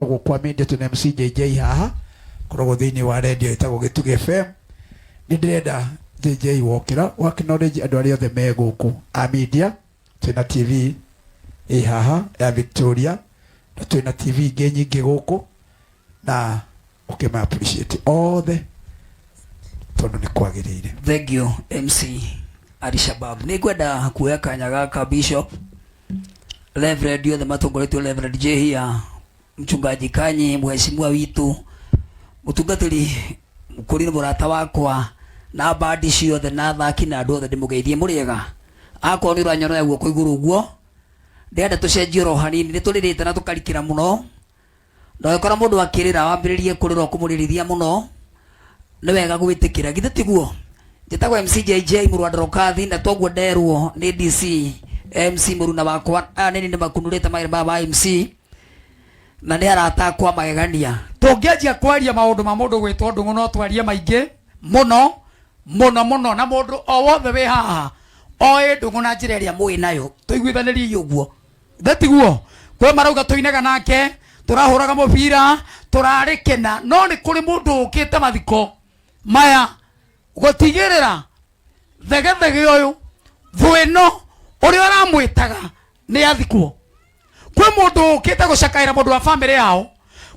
Kwa media tuna MC JJ haha kurogo thini wa radio itago Gituge FM ni ndirenda JJ wokira wa knowledge andu aria othe me guku a media tuna TV haha ya Victoria na tuna TV ingi nyingi guku na ukema appreciate all the tondu ni kwagirire. Thank you MC Alishabab. Ni kwenda kuoya kanya gaka Bishop Live Radio the matongoretio Live Radio hia mchungaji Kanyi mheshimiwa witu mutungatiri mukurire murata wakwa na bandi ciothe na thaki na andu othe ndimugeithie muriega akwa ni ranyoro ya guoko iguru guo ndenda tucenjie ro hanini ni turirite na tukarikira muno no ikora mundu akirira wambiririe kurira kumuririria muno ni wega gwitikira githe tiguo njitagwo MC JJ Murwandarokathi na togwo nderwo ni DC MC Muruna wakwa nini ni makunurite maire baba MC na ni arata kwa magegania tungianjia kwaria maundu ma mundu gwitwo ndungu no twarie maingi muno na mundu o wothe we haha oe ndungu na njira iria mui nayo tuiguithanirie uguo thatiguo kwe marauga tuinaga nake turahuraga mubira turarikena no ni kuri mundu ukite mathiko maya gutigirira thege uyu thwino uria aramwitaga ni athikwo kwe mundu ukite gucakaira mundu wa family yao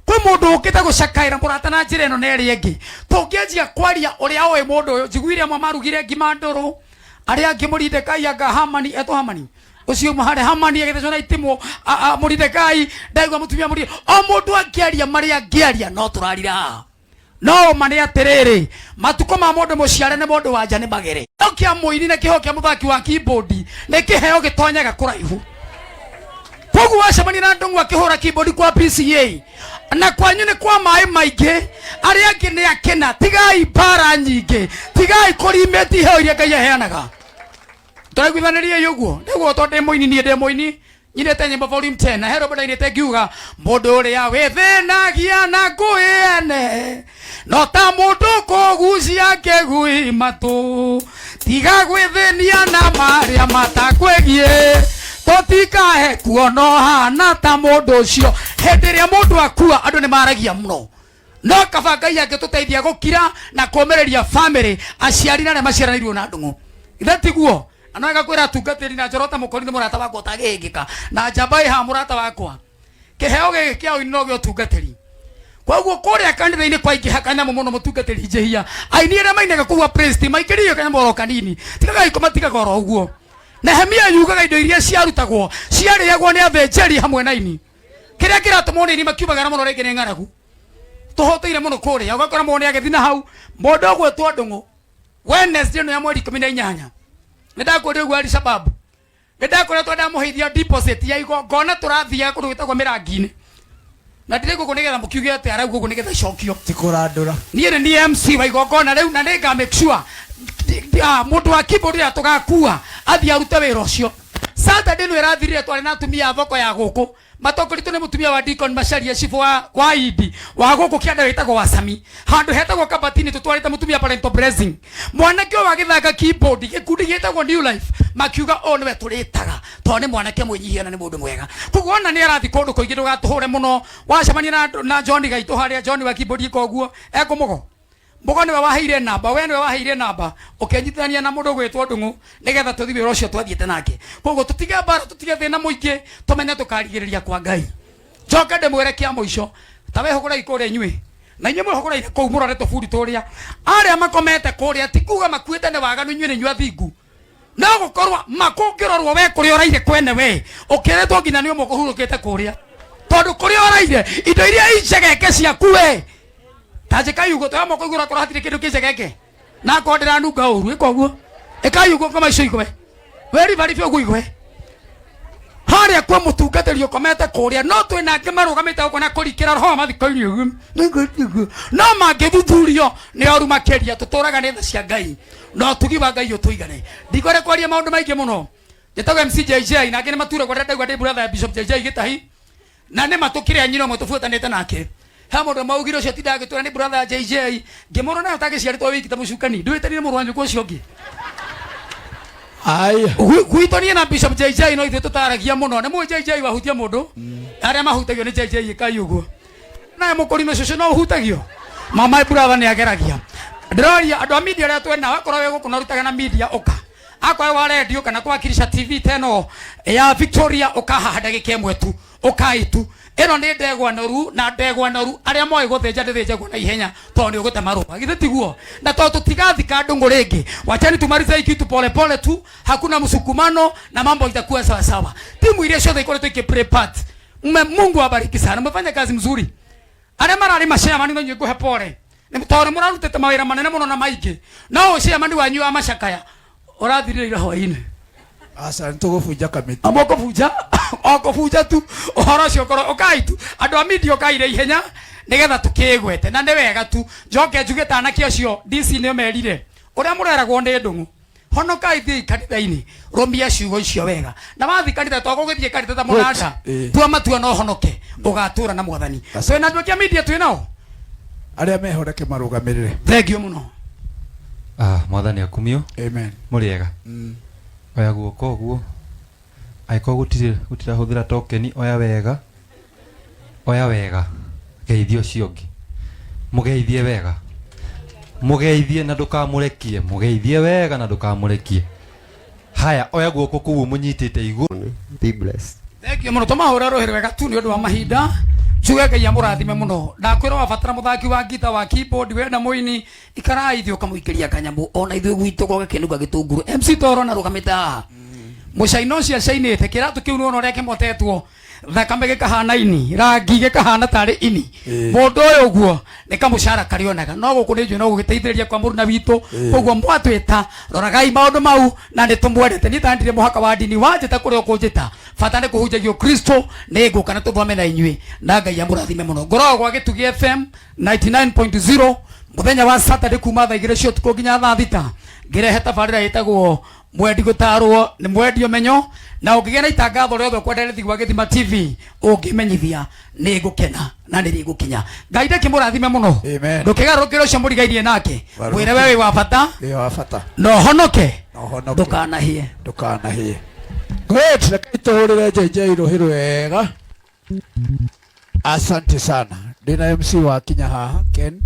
kwe mundu ukite gucakaira murata na njira ino neri engi tungianjia kwaria uria oe mundu uyu njiguire amwe marugire ngima nduru aria angi Muridekai anga Hamani eto Hamani ucio mahare Hamani agithecwo na itimo Muridekai ndaigwa mutumia muri o mundu angiaria maria angiaria no turarira no mane atiriri matuko ma mundu muciare ne mundu wanja ni magere okia muini na kiho kia muthaki wa keyboard ne kiheo gitonyaga kuraihu kogu wacemani na ndungu akihura keyboard kwa PCA na kwanyu ni kwa mai maingi aria angi ni akena tigai bara nyingi tigai kurimeti heo iria Ngai aheanaga turaiguithanirie yuguo niguo tonde muini ni ndi muini nyinete nyimbo volume 10 na hero bada inete giuga mundu uria withinagia na nguiene no ta mundu kugucia ngegui matu tiga gwithinia na maria matakwegie totikahe kuono hana ta mundu ucio hindi ria mundu akua andu ni maragia muno no kaba Ngai angituteithia gukira na kuomereria family aciari na maciaranirwo na ndungu ithatiguo anaga kwira tungatiri na njorota mukori ni murata wakwa tagengika na njambai ha murata wakwa kiheo giki kia ino gyo tungatiri koguo kuria kanitha-ini kwa ingi hakanya muno mutungatiri njehia ainiere mainega kuwa priest maikirio kanya moro kanini tigaga ikomatiga goro uguo Nehemia yugaga indo iria ciarutagwo ciarĩagwo nĩ athĩnjĩri hamwe na ini kiria kiratũmwo nĩ ini makiumaga na mũno rĩngĩ nĩ ng'aragu tũhoteire mũno kũrĩa ũgakora mũndũ agĩthiĩ na hau mũndũ ũgwĩtwo ndũng'ũ Wednesday ya mweri 18 nĩndakũria ũguo Alishabab nĩndakoretwo ndamũheithia deposit ya igongona tũrathiaga kũndũ gwĩtagwo Mĩrangi-inĩ na ndire gũkũ nĩgetha mũkiuge atĩ arau gũkũ nĩgetha icokio tikũrandũra niĩ nĩ MC wa igongona rĩu na nĩnga make sure mundu wa keyboard ya tugakua athi arute wira ucio Saturday no irathirire twari na atumia thoko ya guku matokoritu ni mutumia wa Deacon Macharia chifu wa Idi wa guku kianda witagwo Wasami handu hetagwo Kabatini tutwarite mutumia Parental Blessing mwanake wa githaka keyboard gikundi gitagwo New Life makiuga o niwe turitaga to ni mwanake mwinyihia na ni mundu mwega kuguona ni arathi kundu kuingi ndugatuhure muno wacemania na John Gaitu haria John wa keyboard ikoguo ekumugo Mbogo niwe waheire namba we niwe waheire namba ukenyitithania na mundu gwitwo ndungu nigetha tuthi wira ucio twathiete nake koguo tutige bara tutige thina muingi tumenya tukarigiriria kwa Ngai njoka ndimwire kia muico tawe hogora ikore nywe na inywe mwehogora ire kou murore tofuri turia aria makomete kuria tikuga makuite ne waganu inywe ni nywa thingu no gukorwa makungirorwo we kuria oraire kwene we ukiretwo nginya ni umwe kuhurukite kuria tondu kuria oraire indo iria icegeke ciaku we tajeka yugo to amoko igura kora hatire kindu kicegeke na kodera nunga uru ikoguo ekayugo kama ico igwe weri bari fyo guigwe haria kwa mutungatiri ukomete kuria no twina ngimarugamite uko na kurikira roho mathikoini ugu no mangithuthurio ni oru makeria tuturaga ni tha cia Ngai no tugiba Ngai utuigane ndigore kwaria maundu maingi muno njetaga MC JJ na ngine matura kwa ndagwa ndi brother Bishop JJ Gitahi na ne matukire nyino mutufuatanite nake hamodo maugiro cio tidagitwira ni brother JJ ngimoro na utagiciaritwo wiki ta mucukani ndwitani ni murwanju kwa ciongi ai gwitoni na Bishop JJ no ithu tutaragia muno ne mu JJ wahutia mundu aria mahutagio ni JJ kai uguo na mukurime cucu no hutagio mama brother ni ageragia ndiroria andu a media ria twena wakora we guku narutaga na media oka akwa wa radio kana kwa Kirisha TV teno ya Victoria okaha ndagika imwe tu okaitu eno ni ndegwa noru na ndegwa noru aria moe guthenja ndithenjagwo na ihenya to ni uguta marupa githe tiguo na to tutigathika ndungu ringi wachani tumalize hiki tu pole pole tu hakuna msukumano na mambo itakuwa sawa sawa timu ile shote iko tuke prepare Mungu awabariki sana mmefanya kazi mzuri aria marari mashaya mani nyo guhe pole ni mtore murarutete mawira manene muno na maige no shaya mani wanyu wa mashakaya urathirire ira hwaine asa ntugubuja kamiti amoko buja okobuja tu ohoro cio koro okaitu andu a media okaire ihenya nigetha tukigwete na ni wega tu njoke njugita anake cio DC ni merire uria mureragwo ni ndungu honokai thi kanitha-ini rumia ciugo icio wega na wathi kanitha to gugithie kanitha ta munada tua matua no honoke ugatura na mwathani so na ndu kia media tu nao aria mehoreke marugamirire thengio muno mwathani akumio amen muriega oya guoko guo aiko gutira huthira tokeni oya wega geithio ciongi mugeithie wega mugeithie na ndukamurekie mugeithie wega na ndukamurekie haya oya guoko kuu munyitite iguru be blessed thengio muno tumahura roheri wega tu ni undu wa mahinda Chuga Ngai amurathime muno ndakwira wabatara muthaki wa gita wa keyboard we na muini ikarai ithio kamuikiria kanyambu ona ithio gwitu goge kinuga gitunguru MC Toro na rugamita mucaino cia cainite kiratu kiu no reke motetwo thakame gikahana ini rangi gikahana tari ini mundu uyu guo ni kamucara karionaga no guku ni no gugiteithiriria kwa muruna witu koguo mwatwita roragai maundu mau na ni tumwendete ni tandire muhaka wa dini wanjeta kuria kunjita fata ni kuhunjagio Kristo ni guka na tuthome na inyui na Ngai amurathime muno ngoro gwa Gitugi FM 99.0 muthenya wa Saturday kuma thaa 2 cia utuku nginya thaa 6 ngirehe tabarira yetagwo mwendi gutarwo ni mwendi omenyo na ukigena na itangatho riothe kwenderethi gwa Githima TV ungimenyithia ni gukena na ni gukinya Ngai ndakimurathime muno ndukigarukira ucio murigairie nake mwire wewe wa bata no honoke ndukanahie great lakituhurire JJ Ruhiru wega asante sana ndina MC wa kinya haha Ken